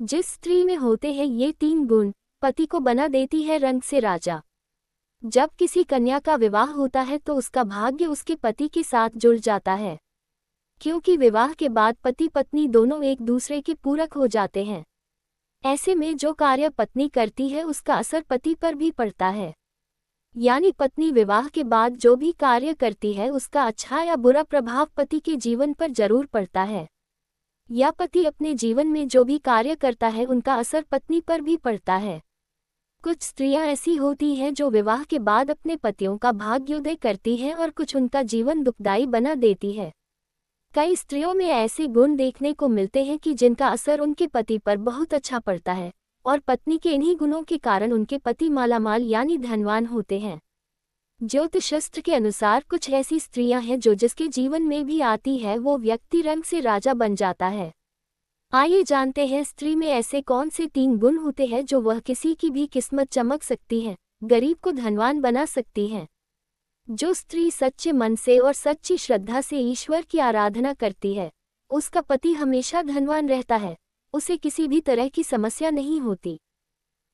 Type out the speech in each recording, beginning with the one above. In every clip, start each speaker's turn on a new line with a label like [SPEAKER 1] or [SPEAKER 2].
[SPEAKER 1] जिस स्त्री में होते हैं ये 3 गुण, पति को बना देती है रंग से राजा। जब किसी कन्या का विवाह होता है तो उसका भाग्य उसके पति के साथ जुड़ जाता है, क्योंकि विवाह के बाद पति पत्नी दोनों एक दूसरे के पूरक हो जाते हैं। ऐसे में जो कार्य पत्नी करती है उसका असर पति पर भी पड़ता है, यानी पत्नी विवाह के बाद जो भी कार्य करती है उसका अच्छा या बुरा प्रभाव पति के जीवन पर जरूर पड़ता है, या पति अपने जीवन में जो भी कार्य करता है उनका असर पत्नी पर भी पड़ता है। कुछ स्त्रियां ऐसी होती हैं जो विवाह के बाद अपने पतियों का भाग्योदय करती हैं और कुछ उनका जीवन दुखदायी बना देती है। कई स्त्रियों में ऐसे गुण देखने को मिलते हैं कि जिनका असर उनके पति पर बहुत अच्छा पड़ता है, और पत्नी के इन्हीं गुणों के कारण उनके पति मालामाल यानी धनवान होते हैं। ज्योतिष शास्त्र के अनुसार कुछ ऐसी स्त्रियां हैं जो जिसके जीवन में भी आती है वो व्यक्ति रंग से राजा बन जाता है। आइए जानते हैं स्त्री में ऐसे कौन से 3 गुण होते हैं जो वह किसी की भी किस्मत चमक सकती है, गरीब को धनवान बना सकती हैं। जो स्त्री सच्चे मन से और सच्ची श्रद्धा से ईश्वर की आराधना करती है, उसका पति हमेशा धनवान रहता है, उसे किसी भी तरह की समस्या नहीं होती।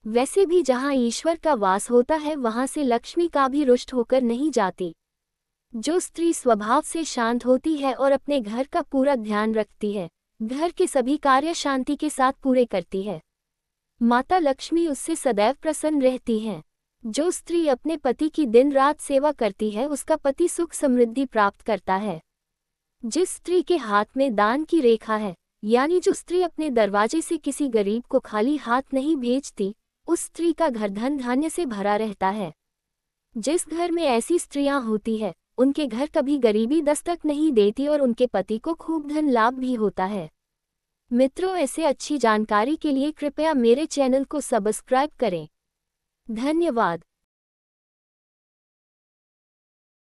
[SPEAKER 1] वैसे भी जहाँ ईश्वर का वास होता है वहाँ से लक्ष्मी का भी रुष्ट होकर नहीं जाती। जो स्त्री स्वभाव से शांत होती है और अपने घर का पूरा ध्यान रखती है, घर के सभी कार्य शांति के साथ पूरे करती है, माता लक्ष्मी उससे सदैव प्रसन्न रहती हैं। जो स्त्री अपने पति की दिन रात सेवा करती है उसका पति सुख समृद्धि प्राप्त करता है। जिस स्त्री के हाथ में दान की रेखा है, यानी जो स्त्री अपने दरवाजे से किसी गरीब को खाली हाथ नहीं भेजती, उस स्त्री का घर धन धान्य से भरा रहता है। जिस घर में ऐसी स्त्रियां होती है उनके घर कभी गरीबी दस्तक नहीं देती और उनके पति को खूब धन लाभ भी होता है। मित्रों, ऐसे अच्छी जानकारी के लिए कृपया मेरे चैनल को सब्सक्राइब करें। धन्यवाद।